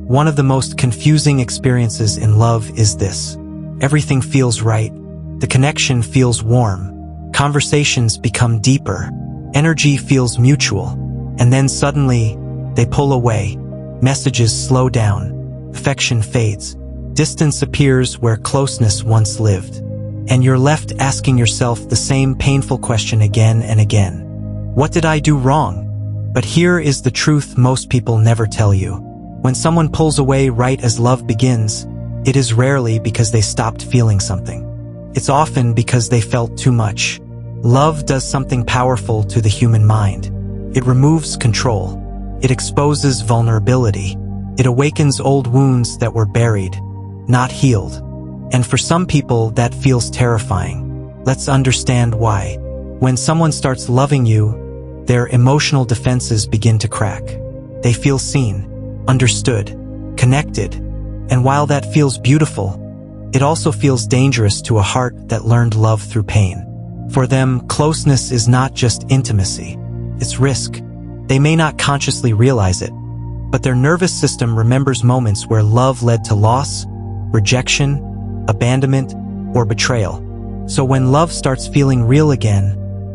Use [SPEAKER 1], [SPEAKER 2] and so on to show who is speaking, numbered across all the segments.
[SPEAKER 1] One of the most confusing experiences in love is this. Everything feels right. The connection feels warm. Conversations become deeper. Energy feels mutual. And then suddenly, they pull away. Messages slow down. Affection fades. Distance appears where closeness once lived. And you're left asking yourself the same painful question again and again. What did I do wrong? But here is the truth most people never tell you. When someone pulls away right as love begins, it is rarely because they stopped feeling something. It's often because they felt too much. Love does something powerful to the human mind. It removes control. It exposes vulnerability. It awakens old wounds that were buried, not healed. And for some people, that feels terrifying. Let's understand why. When someone starts loving you, their emotional defenses begin to crack. They feel seen, understood, connected, and while that feels beautiful, it also feels dangerous to a heart that learned love through pain. For them, closeness is not just intimacy, it's risk. They may not consciously realize it, but their nervous system remembers moments where love led to loss, rejection, abandonment, or betrayal. So when love starts feeling real again,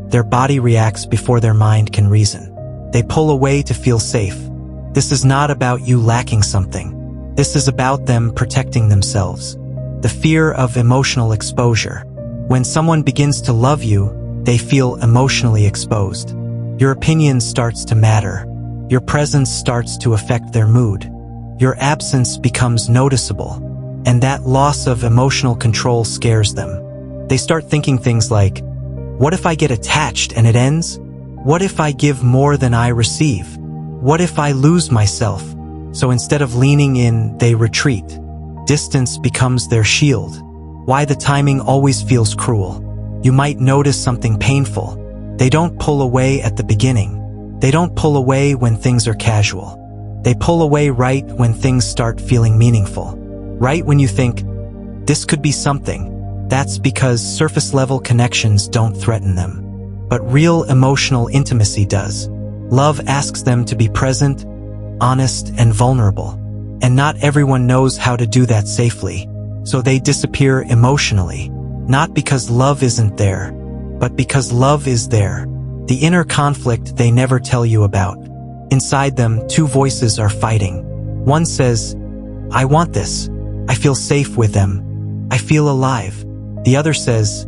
[SPEAKER 1] their body reacts before their mind can reason. They pull away to feel safe. This is not about you lacking something. This is about them protecting themselves. The fear of emotional exposure. When someone begins to love you, they feel emotionally exposed. Your opinion starts to matter. Your presence starts to affect their mood. Your absence becomes noticeable. And that loss of emotional control scares them. They start thinking things like, what if I get attached and it ends? What if I give more than I receive? What if I lose myself? So instead of leaning in, they retreat. Distance becomes their shield. Why the timing always feels cruel. You might notice something painful. They don't pull away at the beginning. They don't pull away when things are casual. They pull away right when things start feeling meaningful. Right when you think, this could be something. That's because surface-level connections don't threaten them. But real emotional intimacy does. Love asks them to be present, honest, and vulnerable. And not everyone knows how to do that safely. So they disappear emotionally. Not because love isn't there, but because love is there. The inner conflict they never tell you about. Inside them, two voices are fighting. One says, I want this. I feel safe with them. I feel alive. The other says,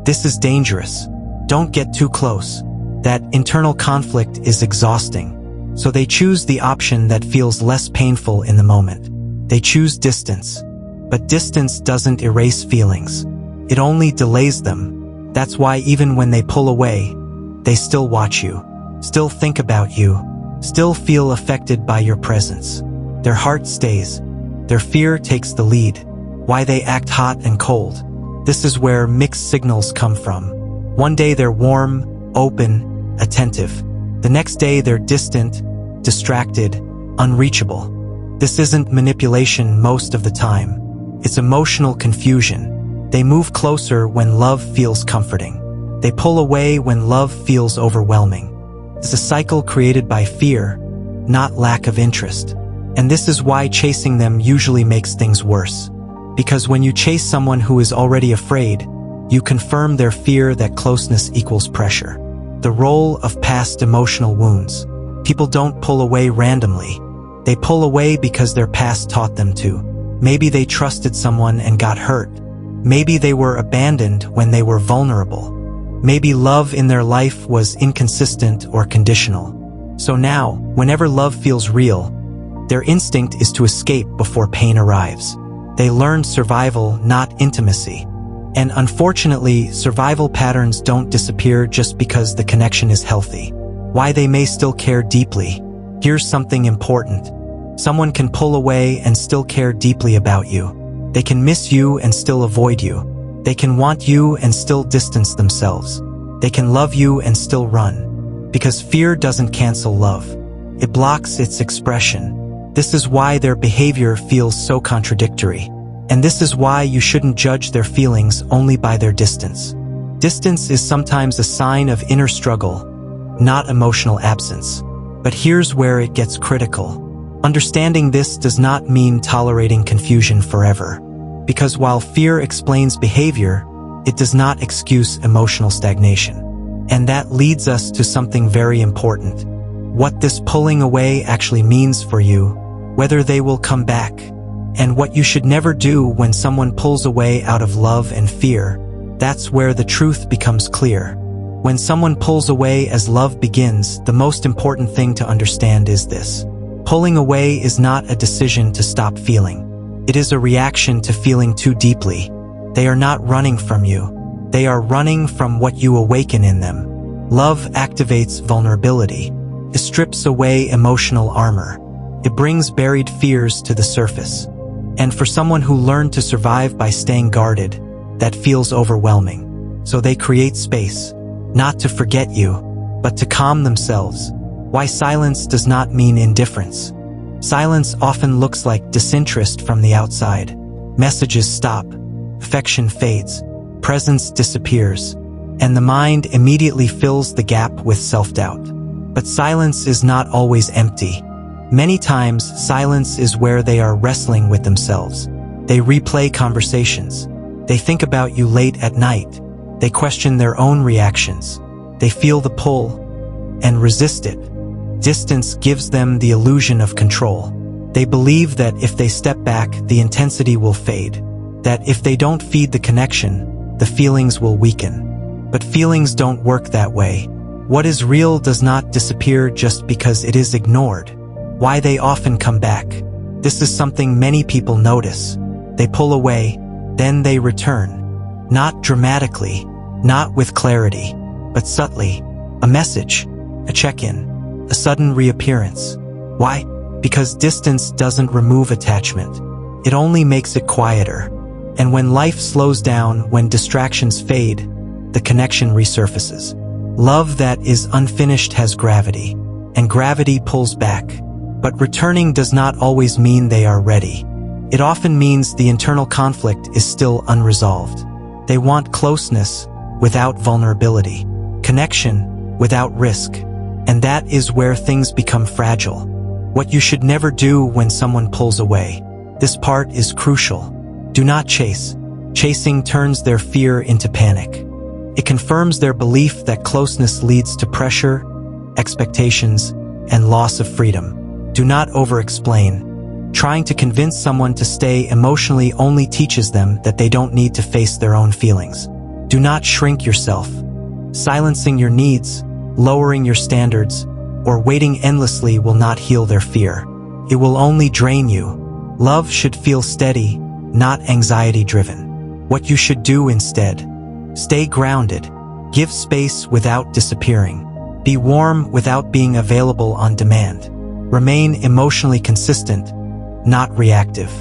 [SPEAKER 1] this is dangerous. Don't get too close. That internal conflict is exhausting. So they choose the option that feels less painful in the moment. They choose distance. But distance doesn't erase feelings. It only delays them. That's why even when they pull away, they still watch you, still think about you, still feel affected by your presence. Their heart stays. Their fear takes the lead. Why they act hot and cold. This is where mixed signals come from. One day they're warm, open, attentive. The next day they're distant, distracted, unreachable. This isn't manipulation most of the time. It's emotional confusion. They move closer when love feels comforting. They pull away when love feels overwhelming. It's a cycle created by fear, not lack of interest. And this is why chasing them usually makes things worse. Because when you chase someone who is already afraid, you confirm their fear that closeness equals pressure. The role of past emotional wounds. People don't pull away randomly. They pull away because their past taught them to. Maybe they trusted someone and got hurt. Maybe they were abandoned when they were vulnerable. Maybe love in their life was inconsistent or conditional. So now, whenever love feels real, their instinct is to escape before pain arrives. They learned survival, not intimacy. And unfortunately, survival patterns don't disappear just because the connection is healthy. Why they may still care deeply. Here's something important. Someone can pull away and still care deeply about you. They can miss you and still avoid you. They can want you and still distance themselves. They can love you and still run. Because fear doesn't cancel love. It blocks its expression. This is why their behavior feels so contradictory. And this is why you shouldn't judge their feelings only by their distance. Distance is sometimes a sign of inner struggle, not emotional absence. But here's where it gets critical. Understanding this does not mean tolerating confusion forever, because while fear explains behavior, it does not excuse emotional stagnation. And that leads us to something very important: what this pulling away actually means for you, whether they will come back, and what you should never do when someone pulls away out of love and fear. That's where the truth becomes clear. When someone pulls away as love begins, the most important thing to understand is this: pulling away is not a decision to stop feeling. It is a reaction to feeling too deeply. They are not running from you. They are running from what you awaken in them. Love activates vulnerability. It strips away emotional armor. It brings buried fears to the surface. And for someone who learned to survive by staying guarded, that feels overwhelming. So they create space, not to forget you, but to calm themselves. Why silence does not mean indifference. Silence often looks like disinterest from the outside. Messages stop, affection fades, presence disappears, and the mind immediately fills the gap with self-doubt. But silence is not always empty. Many times, silence is where they are wrestling with themselves. They replay conversations. They think about you late at night. They question their own reactions. They feel the pull and resist it. Distance gives them the illusion of control. They believe that if they step back, the intensity will fade. That if they don't feed the connection, the feelings will weaken. But feelings don't work that way. What is real does not disappear just because it is ignored. Why they often come back. This is something many people notice. They pull away, then they return. Not dramatically, not with clarity, but subtly. A message, a check-in, a sudden reappearance. Why? Because distance doesn't remove attachment. It only makes it quieter. And when life slows down, when distractions fade, the connection resurfaces. Love that is unfinished has gravity, and gravity pulls back. But returning does not always mean they are ready. It often means the internal conflict is still unresolved. They want closeness without vulnerability, connection without risk. And that is where things become fragile. What you should never do when someone pulls away. This part is crucial. Do not chase. Chasing turns their fear into panic. It confirms their belief that closeness leads to pressure, expectations, and loss of freedom. Do not over-explain. Trying to convince someone to stay emotionally only teaches them that they don't need to face their own feelings. Do not shrink yourself. Silencing your needs, lowering your standards, or waiting endlessly will not heal their fear. It will only drain you. Love should feel steady, not anxiety-driven. What you should do instead: stay grounded. Give space without disappearing. Be warm without being available on demand. Remain emotionally consistent, not reactive.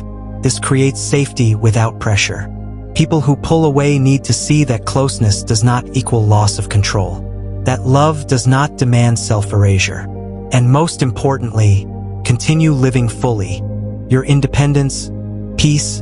[SPEAKER 1] This creates safety without pressure. People who pull away need to see that closeness does not equal loss of control. That love does not demand self-erasure. And most importantly, continue living fully. Your independence, peace,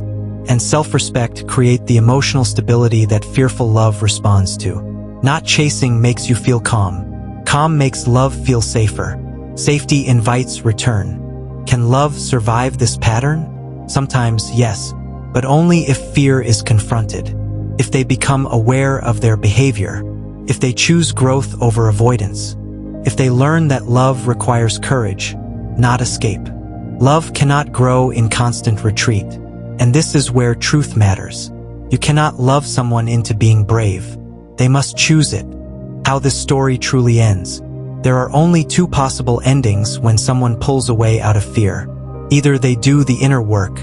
[SPEAKER 1] and self-respect create the emotional stability that fearful love responds to. Not chasing makes you feel calm. Calm makes love feel safer. Safety invites return. Can love survive this pattern? Sometimes, yes, but only if fear is confronted. If they become aware of their behavior. If they choose growth over avoidance. If they learn that love requires courage, not escape. Love cannot grow in constant retreat. And this is where truth matters. You cannot love someone into being brave. They must choose it. How this story truly ends. There are only two possible endings when someone pulls away out of fear. Either they do the inner work,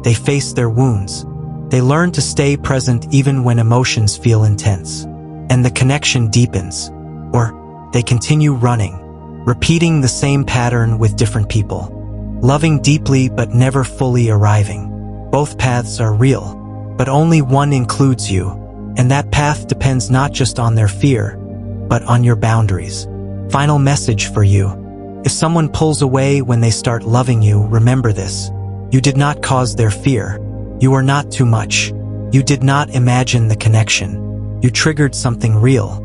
[SPEAKER 1] they face their wounds, they learn to stay present even when emotions feel intense, and the connection deepens, or they continue running, repeating the same pattern with different people, loving deeply but never fully arriving. Both paths are real, but only one includes you, and that path depends not just on their fear, but on your boundaries. Final message for you. If someone pulls away when they start loving you, remember this. You did not cause their fear. You are not too much. You did not imagine the connection. You triggered something real.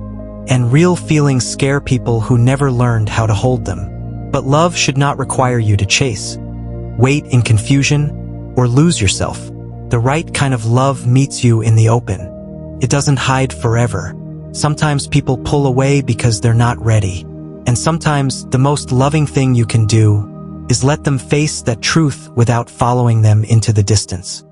[SPEAKER 1] And real feelings scare people who never learned how to hold them. But love should not require you to chase. wait in confusion, or lose yourself. The right kind of love meets you in the open. It doesn't hide forever. Sometimes people pull away because they're not ready. And sometimes the most loving thing you can do is let them face that truth without following them into the distance.